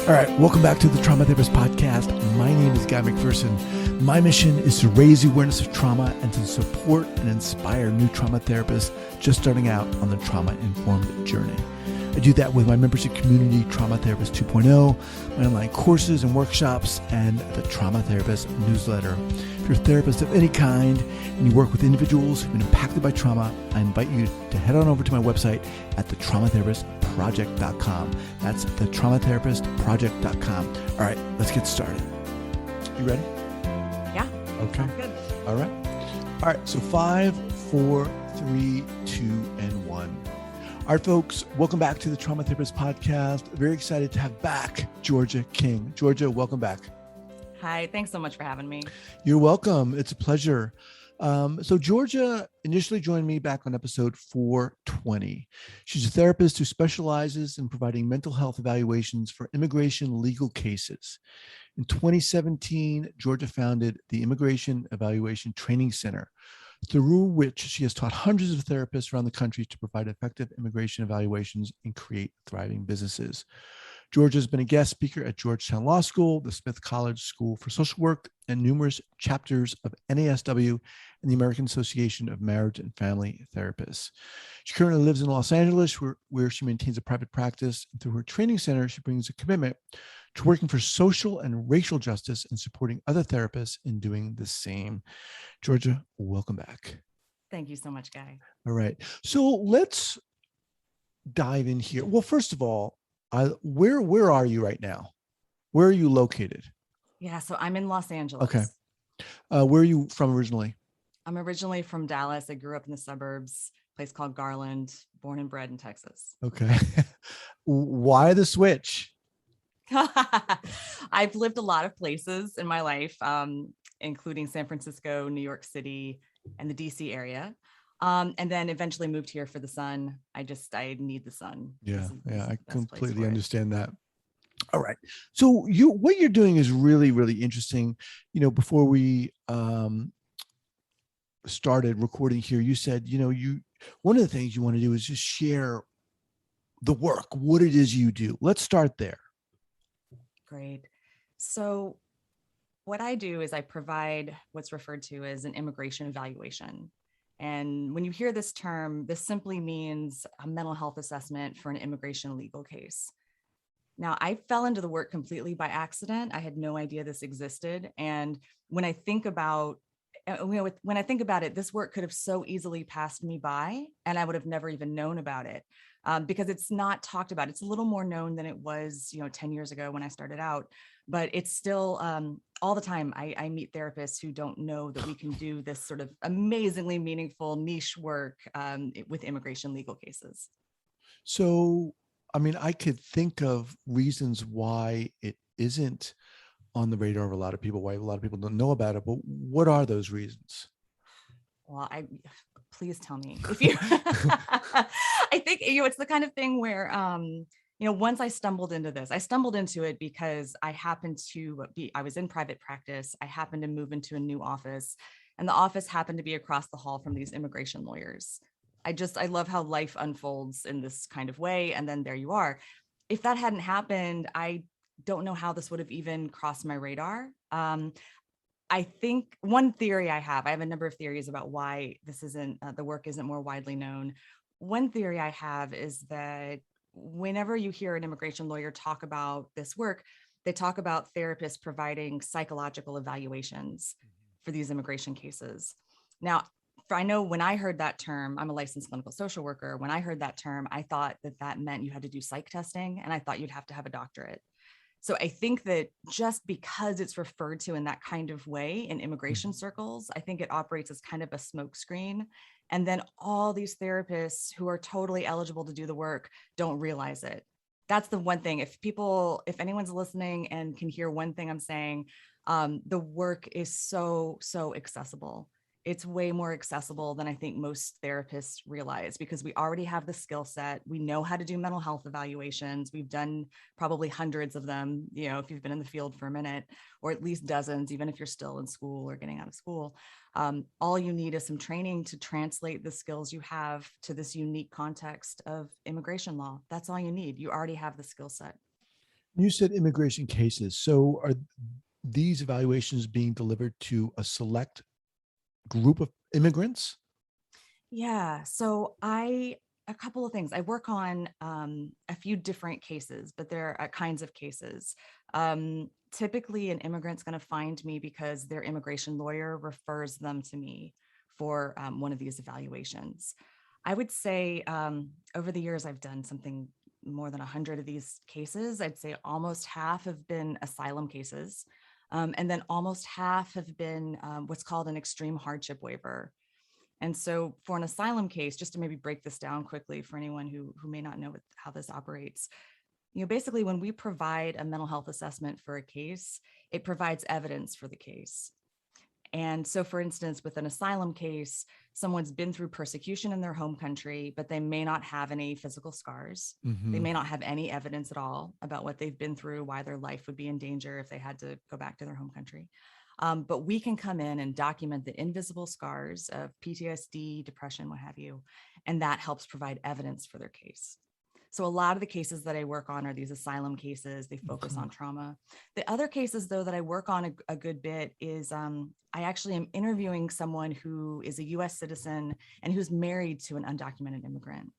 All right, welcome back to the Trauma Therapist Podcast. My name is Guy McPherson. My mission is to raise the awareness of trauma and to support and inspire new trauma therapists just starting out on the trauma-informed journey. I do that with my membership community, Trauma Therapist 2.0, my online courses and workshops, and the Trauma Therapist newsletter. If you're a therapist of any kind and you work with individuals who've been impacted by trauma, I invite you to head on over to my website at thetraumatherapistproject.com. That's thetraumatherapistproject.com. All right, let's get started. You ready? Yeah. Okay. Sounds good. All right. All right. So 5, 4, 3, 2, and 1. All right, folks, welcome back to the Trauma Therapist Podcast. Very excited to have back Georgia King. Georgia, welcome back. Hi, thanks so much for having me. You're welcome. It's a pleasure. So Georgia initially joined me back on episode 420. She's a therapist who specializes in providing mental health evaluations for immigration legal cases. In 2017, Georgia founded the Immigration Evaluation Training Center, through which she has taught hundreds of therapists around the country to provide effective immigration evaluations and create thriving businesses. Georgia has been a guest speaker at Georgetown Law School, the Smith College School for Social Work, and numerous chapters of NASW and the American Association of Marriage and Family Therapists. She currently lives in Los Angeles, where she maintains a private practice. And through her training center, she brings a commitment to working for social and racial justice and supporting other therapists in doing the same. Georgia, welcome back. Thank you so much, Guy. All right. So let's dive in here. Well, first of all, where are you right now? Where are you located? Yeah, so I'm in Los Angeles. Okay. Where are you from originally? I'm originally from Dallas. I grew up in the suburbs, a place called Garland, born and bred in Texas. Okay. Why the switch? I've lived a lot of places in my life, including San Francisco, New York City, and the DC area. And then eventually moved here for the sun. I need the sun. Yeah, I completely for it. understand that. All right. So what you're doing is really, really interesting. You know, before we started recording here, you said, one of the things you want to do is just share the work, what it is you do. Let's start there. Great. So what I do is I provide what's referred to as an immigration evaluation. And when you hear this term, this simply means a mental health assessment for an immigration legal case. Now, I fell into the work completely by accident. I had no idea this existed. And when I think about it, this work could have so easily passed me by, and I would have never even known about it because it's not talked about. It's a little more known than it was, 10 years ago when I started out, but it's still all the time. I meet therapists who don't know that we can do this sort of amazingly meaningful niche work with immigration legal cases. So, I could think of reasons why it isn't on the radar of a lot of people, why a lot of people don't know about it, but what are those reasons? Well, please tell me if you, I think, it's the kind of thing where, once I stumbled into it because I was in private practice. I happened to move into a new office, and the office happened to be across the hall from these immigration lawyers. I love how life unfolds in this kind of way. And then there you are. If that hadn't happened, I don't know how this would have even crossed my radar. I think one theory I have a number of theories about why this the work isn't more widely known. One theory I have is that whenever you hear an immigration lawyer talk about this work, they talk about therapists providing psychological evaluations for these immigration cases. Now, I know when I heard that term, I'm a licensed clinical social worker. When I heard that term, I thought that meant you had to do psych testing, and I thought you'd have to have a doctorate. So I think that just because it's referred to in that kind of way in immigration circles, I think it operates as kind of a smokescreen. And then all these therapists who are totally eligible to do the work don't realize it. That's the one thing. If anyone's listening and can hear one thing I'm saying, the work is so accessible. It's way more accessible than I think most therapists realize, because we already have the skill set. We know how to do mental health evaluations. We've done probably hundreds of them, if you've been in the field for a minute, or at least dozens, even if you're still in school or getting out of school. All you need is some training to translate the skills you have to this unique context of immigration law. That's all you need. You already have the skill set. You said immigration cases. So are these evaluations being delivered to a select group of immigrants? Yeah. So a couple of things. I work on a few different cases, but there are kinds of cases. Typically, an immigrant's going to find me because their immigration lawyer refers them to me for one of these evaluations. I would say over the years, I've done something more than 100 of these cases. I'd say almost half have been asylum cases. And then almost half have been what's called an extreme hardship waiver. And so for an asylum case, just to maybe break this down quickly for anyone who may not know how this operates, basically when we provide a mental health assessment for a case, it provides evidence for the case. And so, for instance, with an asylum case, someone's been through persecution in their home country, but they may not have any physical scars. They Mm-hmm. may not have any evidence at all about what they've been through, why their life would be in danger if they had to go back to their home country. But we can come in and document the invisible scars of PTSD, depression, what have you, and that helps provide evidence for their case. So a lot of the cases that I work on are these asylum cases. They focus Okay. on trauma. The other cases, though, that I work on a good bit is I actually am interviewing someone who is a US citizen and who's married to an undocumented immigrant.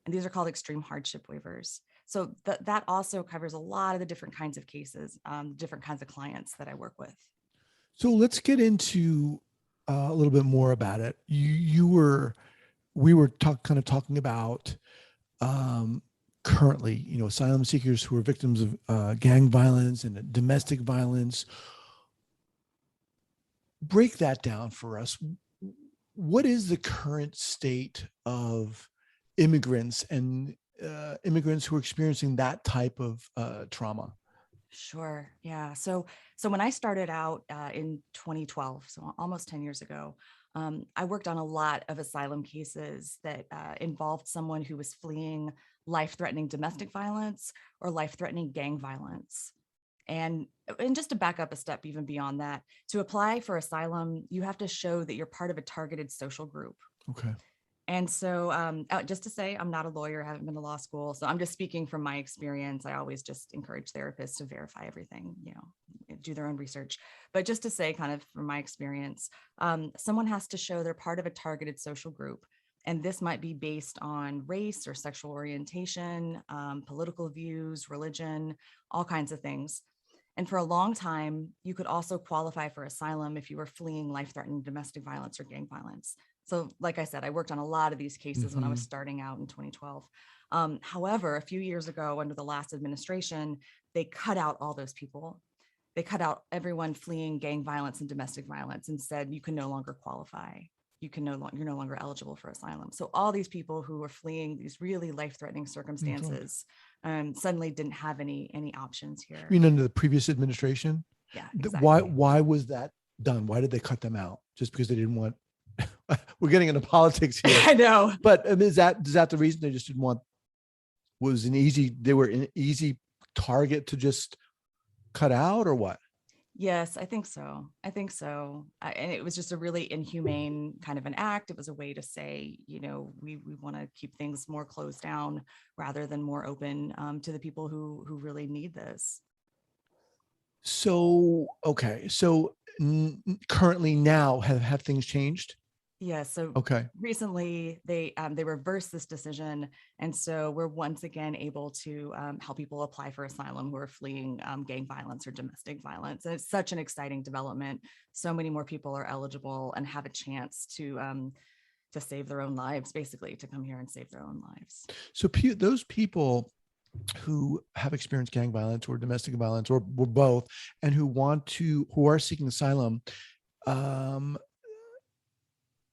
And these are called extreme hardship waivers. So that also covers a lot of the different kinds of cases, different kinds of clients that I work with. So let's get into a little bit more about it. We were kind of talking about um, currently, asylum seekers who are victims of gang violence and domestic violence. Break that down for us. What is the current state of immigrants and immigrants who are experiencing that type of trauma? Sure. Yeah. So when I started out in 2012, so almost 10 years ago, I worked on a lot of asylum cases that involved someone who was fleeing life-threatening domestic violence or life-threatening gang violence. And just to back up a step even beyond that, to apply for asylum, you have to show that you're part of a targeted social group. Okay. And so just to say, I'm not a lawyer, I haven't been to law school. So I'm just speaking from my experience. I always just encourage therapists to verify everything, do their own research. But just to say, kind of from my experience, someone has to show they're part of a targeted social group. And this might be based on race or sexual orientation, political views, religion, all kinds of things. And for a long time, you could also qualify for asylum if you were fleeing life-threatening domestic violence or gang violence. So like I said, I worked on a lot of these cases when I was starting out in 2012. However, a few years ago, under the last administration, they cut out all those people. They cut out everyone fleeing gang violence and domestic violence and said, you can no longer qualify. You're no longer eligible for asylum. So all these people who were fleeing these really life-threatening circumstances suddenly didn't have any options here. You mean under the previous administration? Yeah, exactly. Why was that done? Why did they cut them out? Just because they didn't want? We're getting into politics here. I know, but is that the reason they just didn't want? They were an easy target to just cut out, or what? Yes, I think so. And it was just a really inhumane kind of an act. It was a way to say, we want to keep things more closed down rather than more open to the people who really need this. So, okay. So currently now have things changed? Yeah. So Okay. recently they reversed this decision. And so we're once again able to help people apply for asylum who are fleeing gang violence or domestic violence. And it's such an exciting development. So many more people are eligible and have a chance to save their own lives, basically, to come here and save their own lives. So those people who have experienced gang violence or domestic violence or both, and who are seeking asylum,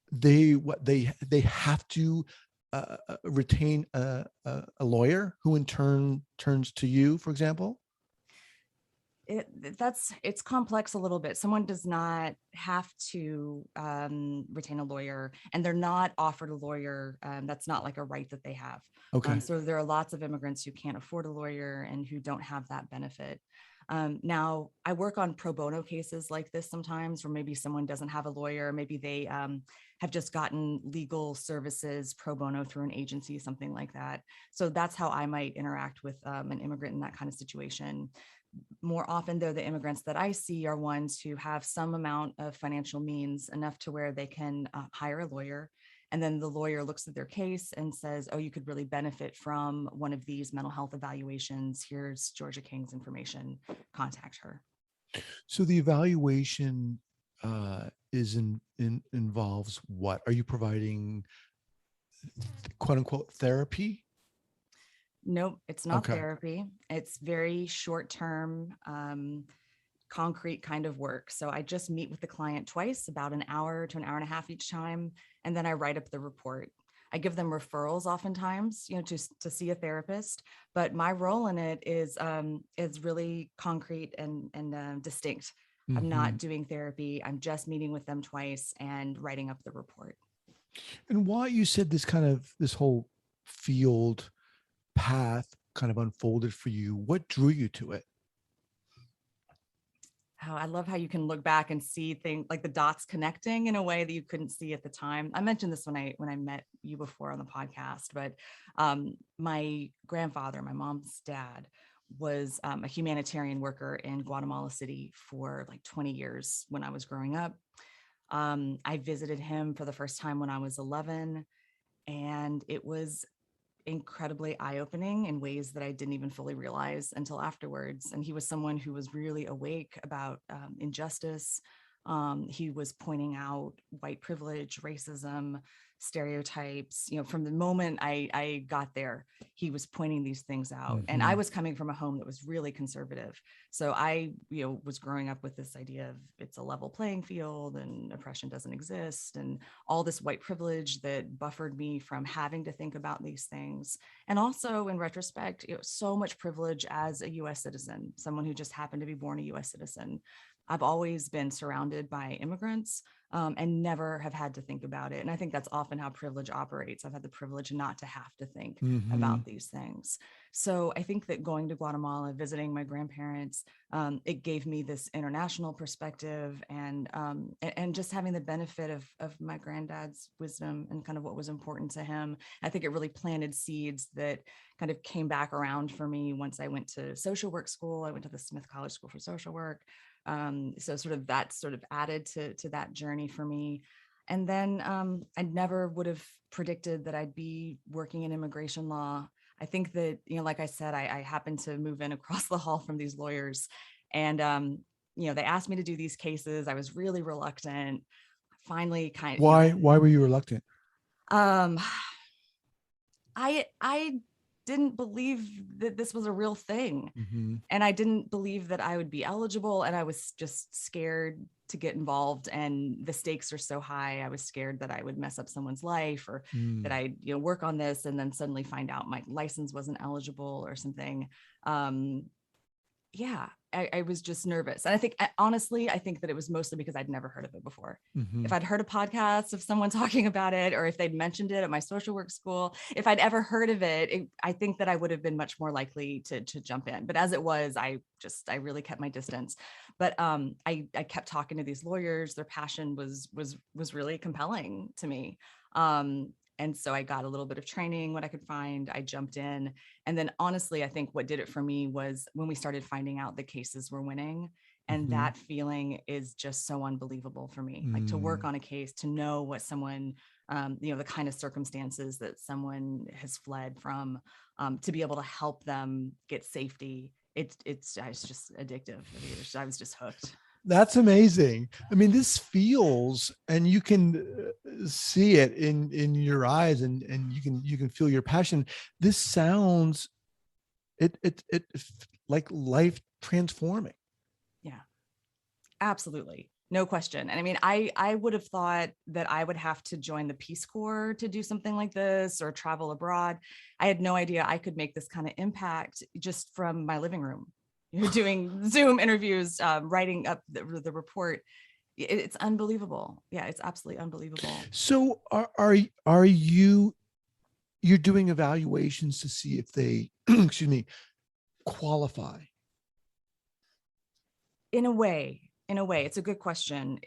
they have to retain a lawyer who in turn turns to you, for example. It's complex a little bit. Someone does not have to retain a lawyer, and they're not offered a lawyer. That's not like a right that they have. Okay. So there are lots of immigrants who can't afford a lawyer and who don't have that benefit. Now, I work on pro bono cases like this sometimes, where maybe someone doesn't have a lawyer, maybe they have just gotten legal services pro bono through an agency, something like that. So that's how I might interact with an immigrant in that kind of situation. More often, though, the immigrants that I see are ones who have some amount of financial means, enough to where they can hire a lawyer. And then the lawyer looks at their case and says, oh, you could really benefit from one of these mental health evaluations. Here's Georgia King's information. Contact her. So the evaluation involves what? Are you providing quote unquote therapy? Nope, it's not Okay. therapy. It's very short term, concrete kind of work. So I just meet with the client twice, about an hour to an hour and a half each time, and then I write up the report. I give them referrals oftentimes, to see a therapist, but my role in it is really concrete and distinct. I'm Mm-hmm. not doing therapy. I'm just meeting with them twice and writing up the report. And why you said this whole field path kind of unfolded for you? What drew you to it? Oh, I love how you can look back and see things like the dots connecting in a way that you couldn't see at the time. I mentioned this when I met you before on the podcast, but my grandfather, my mom's dad, was a humanitarian worker in Guatemala City for like 20 years when I was growing up. I visited him for the first time when I was 11, and it was incredibly eye-opening in ways that I didn't even fully realize until afterwards. And he was someone who was really awake about injustice. He was pointing out white privilege, racism, stereotypes. From the moment I got there, he was pointing these things out. And I Mm-hmm. was coming from a home that was really conservative. So I, was growing up with this idea of it's a level playing field and oppression doesn't exist, and all this white privilege that buffered me from having to think about these things. And also, in retrospect, so much privilege as a US citizen, someone who just happened to be born a US citizen. I've always been surrounded by immigrants, and never have had to think about it. And I think that's often how privilege operates. I've had the privilege not to have to think Mm-hmm. about these things. So I think that going to Guatemala, visiting my grandparents, it gave me this international perspective, and just having the benefit of my granddad's wisdom and kind of what was important to him. I think it really planted seeds that kind of came back around for me once I went to social work school. I went to the Smith College School for Social Work. So that sort of added to that journey for me. And then I never would have predicted that I'd be working in immigration law. I think that, like I said, I happened to move in across the hall from these lawyers, and they asked me to do these cases. I was really reluctant. Finally, Why were you reluctant? um, I didn't believe that this was a real thing. Mm-hmm. And I didn't believe that I would be eligible. And I was just scared to get involved. And the stakes are so high. I was scared that I would mess up someone's life, or that I'd, work on this and then suddenly find out my license wasn't eligible or something. Yeah, I was just nervous. And honestly, I think that it was mostly because I'd never heard of it before. Mm-hmm. If I'd heard a podcast of someone talking about it, or if they'd mentioned it at my social work school, if I'd ever heard of it, I think that I would have been much more likely to jump in. But as it was, I really kept my distance. But I kept talking to these lawyers. Their passion was really compelling to me. And so I got a little bit of training, what I could find. I jumped in. And then honestly, I think what did it for me was when we started finding out the cases were winning. And Mm-hmm. that feeling is just so unbelievable for me. Like, to work Mm. on a case, to know what someone, the kind of circumstances that someone has fled from, to be able to help them get safety. It's just addictive. I was just hooked. That's amazing. I mean, this feels, and you can see it in your eyes, and you can feel your passion. This sounds it like life transforming. Yeah, absolutely. No question. And I mean, I would have thought that I would have to join the Peace Corps to do something like this, or travel abroad. I had no idea I could make this kind of impact just from my living room. Doing Zoom interviews, writing up the report. It's unbelievable. Yeah, it's absolutely unbelievable. So are you you're doing evaluations to see if they excuse me qualify? In a way, it's a good question.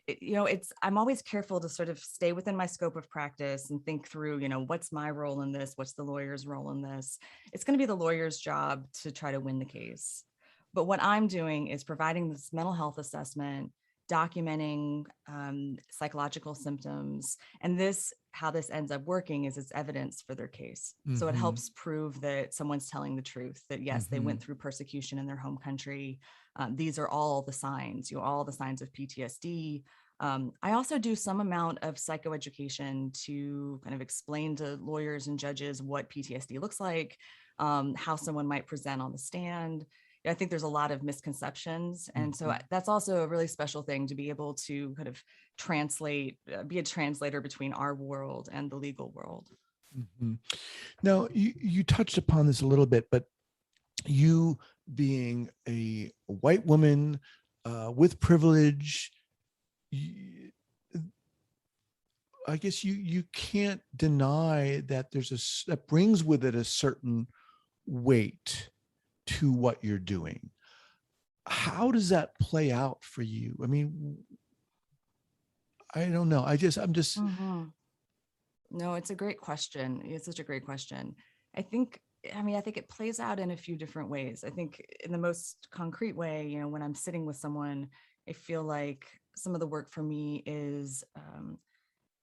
I'm always careful to sort of stay within my scope of practice and think through, what's my role in this? What's the lawyer's role in this? It's going to be the lawyer's job to try to win the case. But what I'm doing is providing this mental health assessment, documenting psychological symptoms, and how this ends up working is it's evidence for their case. So it Mm-hmm. helps prove that someone's telling the truth, that yes, they Mm-hmm. went through persecution in their home country. These are all the signs, all the signs of PTSD. I also do some amount of psychoeducation to kind of explain to lawyers and judges what PTSD looks like, how someone might present on the stand. I think there's a lot of misconceptions. And so that's also a really special thing to be able to kind of be a translator between our world and the legal world. Mm-hmm. Now, you touched upon this a little bit, but you being a white woman with privilege, I guess you can't deny that that brings with it a certain weight to what you're doing. How does that play out for you? I mean, I don't know. I'm just. Mm-hmm. No, it's a great question. It's such a great question. I think, I think it plays out in a few different ways. I think in the most concrete way, when I'm sitting with someone, I feel like some of the work for me is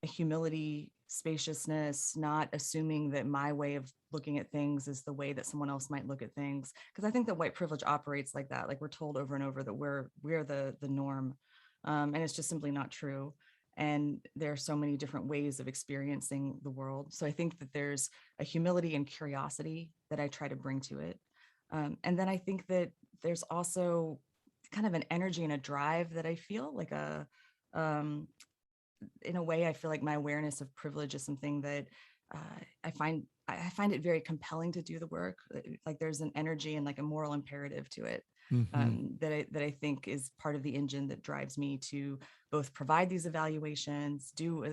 a humility, spaciousness, not assuming that my way of looking at things is the way that someone else might look at things. Because I think that white privilege operates like that. Like we're told over and over that we're the norm, and it's just simply not true. And there are so many different ways of experiencing the world. So I think that there's a humility and curiosity that I try to bring to it. And then I think that there's also kind of an energy and a drive that I feel like um, in a way, I feel like my awareness of privilege is something that I find it very compelling to do the work. Like there's an energy and like a moral imperative to it, Mm-hmm. that I think is part of the engine that drives me to both provide these evaluations, do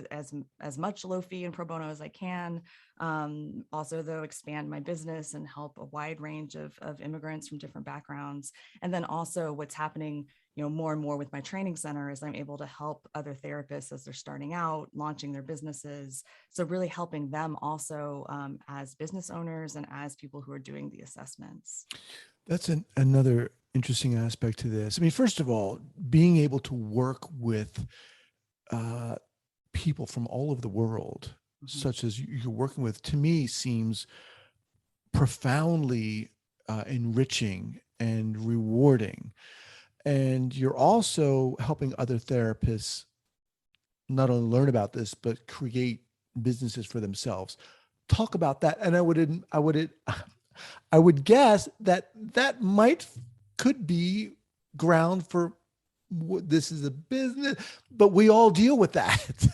as much low fee and pro bono as I can. Also, though, expand my business and help a wide range of immigrants from different backgrounds. And then also what's happening more and more with my training center is I'm able to help other therapists as they're starting out, launching their businesses. So really helping them also as business owners and as people who are doing the assessments. That's another interesting aspect to this. I mean, first of all, being able to work with uh, people from all over the world, Mhm. such as you're working with, to me seems profoundly enriching and rewarding. And you're also helping other therapists not only learn about this, but create businesses for themselves. Talk about that. And I would guess that that could be ground for this is a business, but we all deal with that.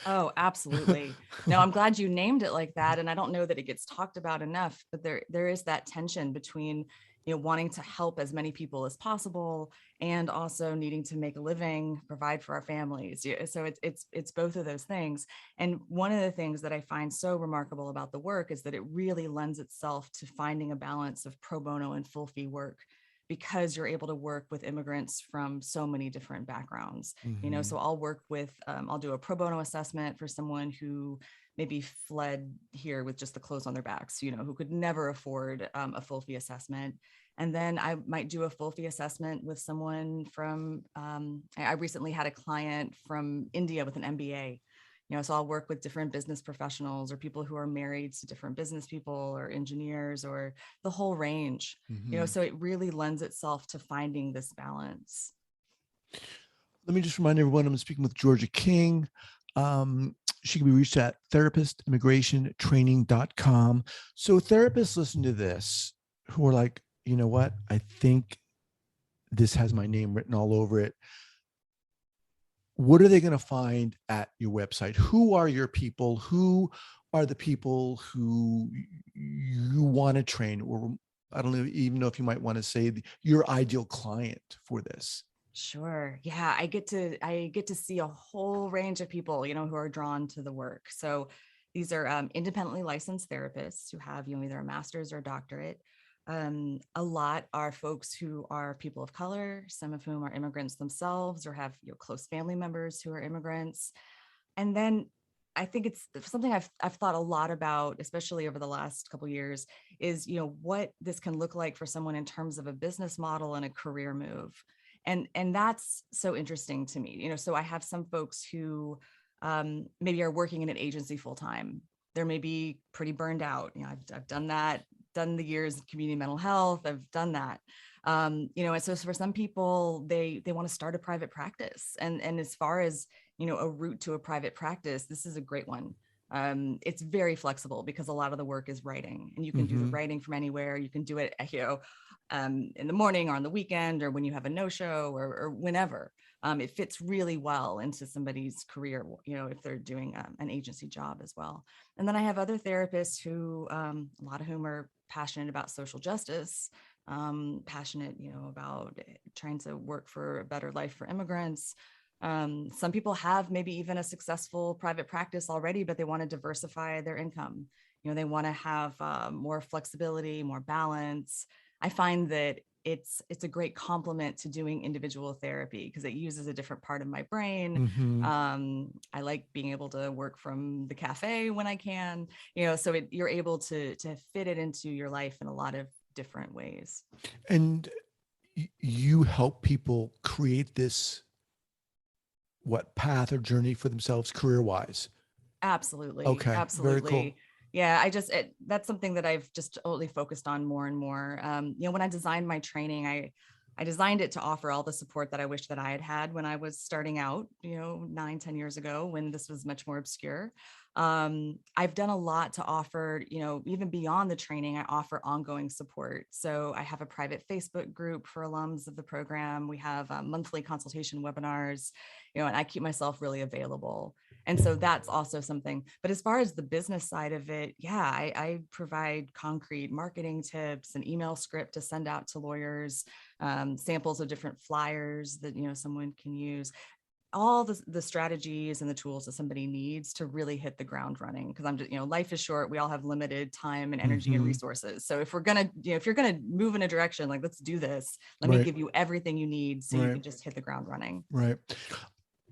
Oh, absolutely. No, I'm glad you named it like that. And I don't know that it gets talked about enough, but there is that tension between, wanting to help as many people as possible and also needing to make a living, provide for our families. So it's both of those things. And one of the things that I find so remarkable about the work is that it really lends itself to finding a balance of pro bono and full fee work, because you're able to work with immigrants from so many different backgrounds. Mm-hmm. So I'll do a pro bono assessment for someone who maybe fled here with just the clothes on their backs, who could never afford a full fee assessment. And then I might do a full fee assessment with someone I recently had a client from India with an MBA. So I'll work with different business professionals or people who are married to different business people or engineers or the whole range. Mm-hmm. So it really lends itself to finding this balance. Let me just remind everyone I'm speaking with Georgia King. She can be reached at therapistimigrationtraining.com. So therapists listen to this who are like, you know what? I think this has my name written all over it. What are they going to find at your website? Who are your people? Who are the people who you want to train? Or I don't even know if you might want to say your ideal client for this. Sure. Yeah, I get to see a whole range of people, who are drawn to the work. So these are independently licensed therapists who have, either a master's or a doctorate. A lot are folks who are people of color, some of whom are immigrants themselves or have close family members who are immigrants. And then I think it's something I've thought a lot about, especially over the last couple of years, is what this can look like for someone in terms of a business model and a career move. And that's so interesting to me. So I have some folks who maybe are working in an agency full time. They're maybe pretty burned out. I've done that, done the years of community mental health. I've done that. And so for some people, they want to start a private practice. And as far as, a route to a private practice, this is a great one. It's very flexible because a lot of the work is writing, and you can do the writing from anywhere. You can do it, in the morning or on the weekend or when you have a no-show or whenever. It fits really well into somebody's career, if they're doing an agency job as well. And then I have other therapists who, a lot of whom are passionate about social justice, passionate, about trying to work for a better life for immigrants. Some people have maybe even a successful private practice already, but they want to diversify their income. They want to have more flexibility, more balance. I find that it's a great complement to doing individual therapy because it uses a different part of my brain. I like being able to work from the cafe when I can, so you're able to fit it into your life in a lot of different ways. And you help people create this path or journey for themselves career-wise? Absolutely. Okay. Absolutely. Very cool. Yeah, that's something that I've just totally focused on more and more. When I designed my training, I designed it to offer all the support that I wish that I had had when I was starting out, 9-10 years ago, when this was much more obscure. I've done a lot to offer, even beyond the training, I offer ongoing support. So I have a private Facebook group for alums of the program. We have monthly consultation webinars, and I keep myself really available. And so that's also something. But as far as the business side of it, yeah, I provide concrete marketing tips, an email script to send out to lawyers, samples of different flyers that, someone can use, all the strategies and the tools that somebody needs to really hit the ground running. Because I'm just, life is short. We all have limited time and energy and resources. So if we're going to, if you're going to move in a direction, like, let's do this, let me give you everything you need so you can just hit the ground running. Right.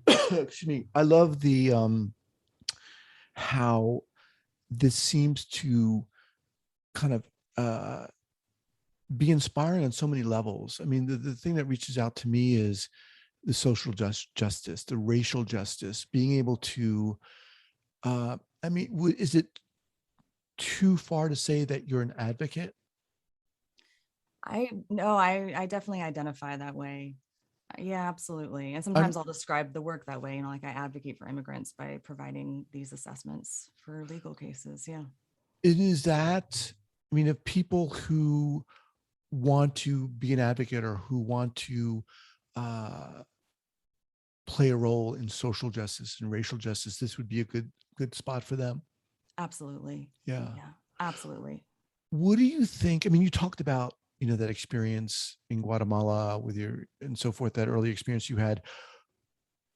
Excuse me. I love the how this seems to kind of be inspiring on so many levels. I mean, the thing that reaches out to me is the social justice, the racial justice, being able to, is it too far to say that you're an advocate? I definitely identify that way. Yeah, absolutely. And sometimes I'll describe the work that way, like I advocate for immigrants by providing these assessments for legal cases. Yeah. It is that, of people who want to be an advocate or who want to play a role in social justice and racial justice, this would be a good spot for them. Absolutely. Yeah. Yeah, absolutely. What do you think? You talked about, that experience in Guatemala with and so forth, that early experience you had.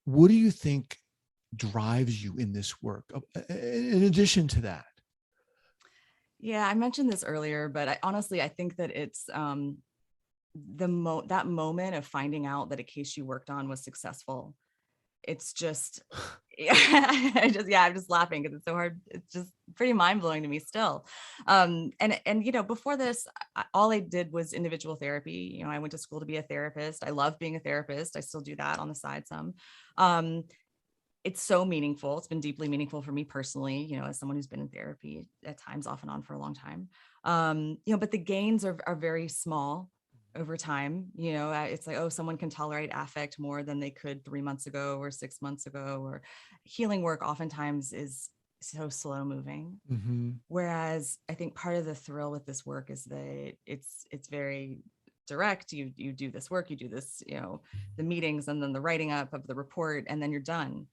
What do you think drives you in this work in addition to that? Yeah, I mentioned this earlier, but I think that it's that moment of finding out that a case you worked on was successful. It's just, I'm just laughing because it's so hard. It's just pretty mind blowing to me still. And before this, all I did was individual therapy. I went to school to be a therapist. I love being a therapist. I still do that on the side some. It's so meaningful. It's been deeply meaningful for me personally, as someone who's been in therapy at times off and on for a long time. But the gains are very small over time. It's like, oh, someone can tolerate affect more than they could 3 months ago or 6 months ago, or healing work oftentimes is so slow moving. Whereas I think part of the thrill with this work is that it's very direct. You do this work, you do this, the meetings and then the writing up of the report, and then you're done.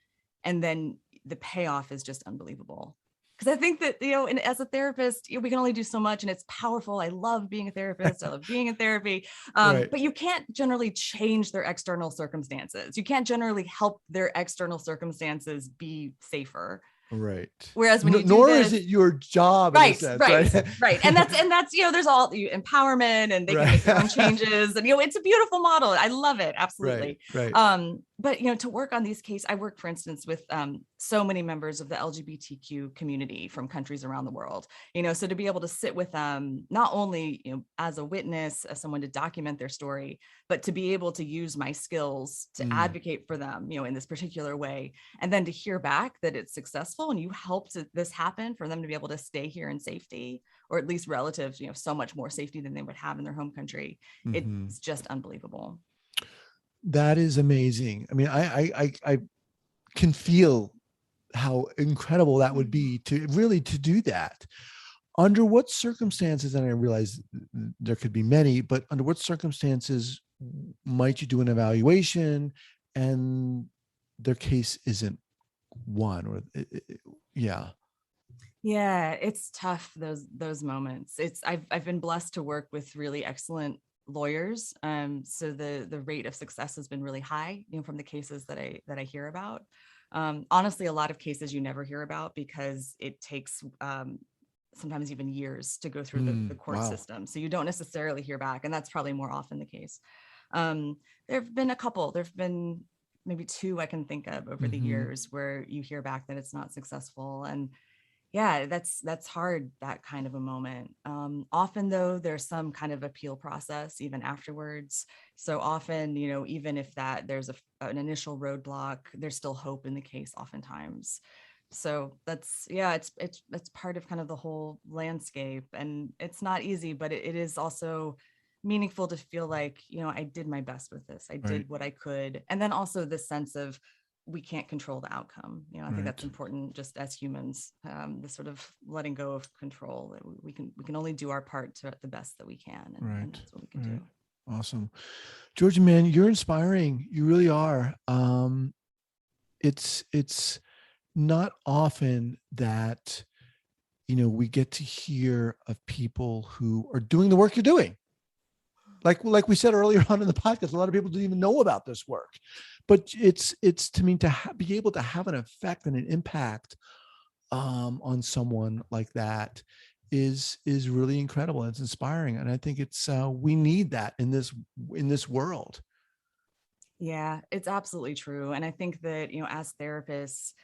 And then the payoff is just unbelievable. Because I think that, and as a therapist, we can only do so much, and it's powerful. I love being a therapist. I love being in therapy. But you can't generally change their external circumstances. You can't generally help their external circumstances be safer. Right. Whereas when you do Nor this, is it your job in a sense, right? right. And that's, there's all empowerment, and they can make their own changes, and, it's a beautiful model. I love it. Absolutely. Right. But, to work on these cases, I work, for instance, with so many members of the LGBTQ community from countries around the world, so to be able to sit with them, not only, as a witness, as someone to document their story, but to be able to use my skills to advocate for them, in this particular way. And then to hear back that it's successful and you helped this happen for them to be able to stay here in safety, or at least relative, so much more safety than they would have in their home country. It's just unbelievable. That is amazing. I mean, I can feel how incredible that would be to do that. Under what circumstances, and I realize there could be many, but under what circumstances might you do an evaluation and their case isn't won? Or it's tough, those moments. I've been blessed to work with really excellent lawyers, so the rate of success has been really high, from the cases that I hear about. Honestly, a lot of cases you never hear about because it takes sometimes even years to go through the court system. So you don't necessarily hear back. And that's probably more often the case. There've been a couple, there've been maybe two I can think of over the years where you hear back that it's not successful. And that's hard, that kind of a moment. Often though, there's some kind of appeal process even afterwards. So often, even if there's an initial roadblock, there's still hope in the case oftentimes. So that's part of kind of the whole landscape, and it's not easy, but it is also meaningful to feel like, I did my best with this. I did what I could. And then also this sense of we can't control the outcome. I think that's important just as humans, the sort of letting go of control. We can only do our part to the best that we can. And that's what we can do. Awesome. Georgia, man, you're inspiring. You really are. It's not often that, we get to hear of people who are doing the work you're doing. Like we said earlier on in the podcast, a lot of people don't even know about this work, but it's to me to be able to have an effect and an impact on someone like that is really incredible. It's inspiring, and I think it's we need that in this world. Yeah, it's absolutely true, and I think that as therapists,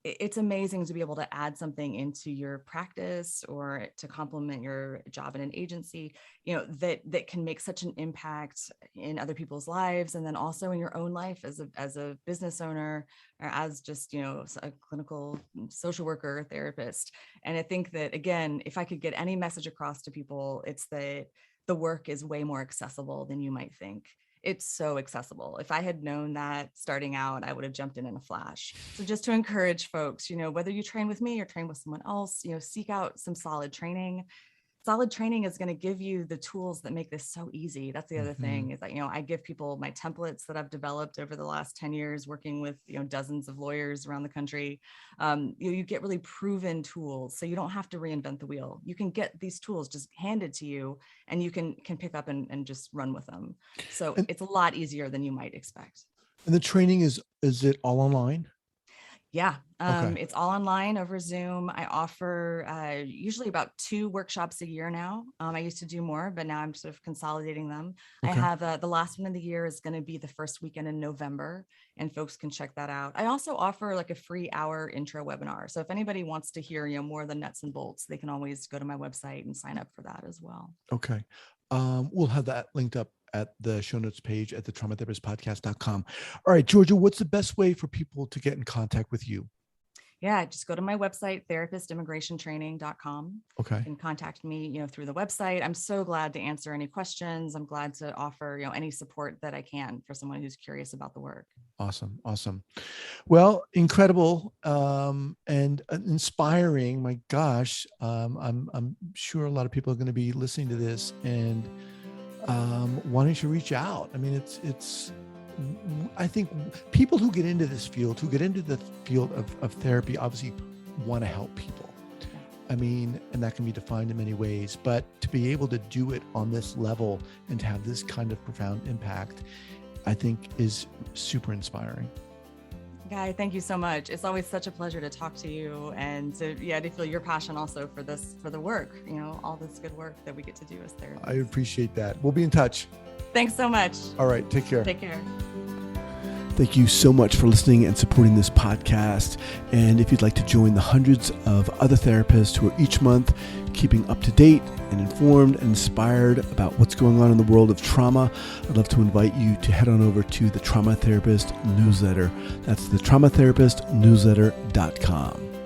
it's amazing to be able to add something into your practice or to complement your job in an agency, that can make such an impact in other people's lives. And then also in your own life as a business owner, or as just, a clinical social worker or therapist. And I think that, again, if I could get any message across to people, it's that the work is way more accessible than you might think. It's so accessible. If I had known that starting out, I would have jumped in a flash. So just to encourage folks, whether you train with me or train with someone else, seek out some solid training. Solid training is going to give you the tools that make this so easy. That's the other thing, is that, I give people my templates that I've developed over the last 10 years, working with, dozens of lawyers around the country. You get really proven tools, so you don't have to reinvent the wheel. You can get these tools just handed to you, and you can pick up and just run with them. So it's a lot easier than you might expect. And the training is it all online? Yeah, it's all online over Zoom. I offer usually about 2 workshops a year now. I used to do more, but now I'm sort of consolidating them. I have the last one of the year is going to be the first weekend in November, and folks can check that out. I also offer like a free hour intro webinar. So if anybody wants to hear, more of the nuts and bolts, they can always go to my website and sign up for that as well. Okay. We'll have that linked up at the show notes page at the traumatherapistpodcast.com. All right, Georgia, what's the best way for people to get in contact with you? Yeah, just go to my website, therapistImmigrationtraining.com. Okay. You can contact me, through the website. I'm so glad to answer any questions. I'm glad to offer, any support that I can for someone who's curious about the work. Awesome. Well, incredible and inspiring. My gosh, I'm sure a lot of people are going to be listening to this and wanting to reach out. I mean, I think people who get into this field, who get into the field of therapy, obviously want to help people. I mean, and that can be defined in many ways, but to be able to do it on this level and to have this kind of profound impact, I think is super inspiring. Guy, thank you so much. It's always such a pleasure to talk to you and to feel your passion also for the work, all this good work that we get to do as therapists. I appreciate that. We'll be in touch. Thanks so much. All right. Take care. Take care. Thank you so much for listening and supporting this podcast. And if you'd like to join the hundreds of other therapists who are each month keeping up to date and informed and inspired about what's going on in the world of trauma, I'd love to invite you to head on over to the Trauma Therapist newsletter. That's the traumatherapistnewsletter.com.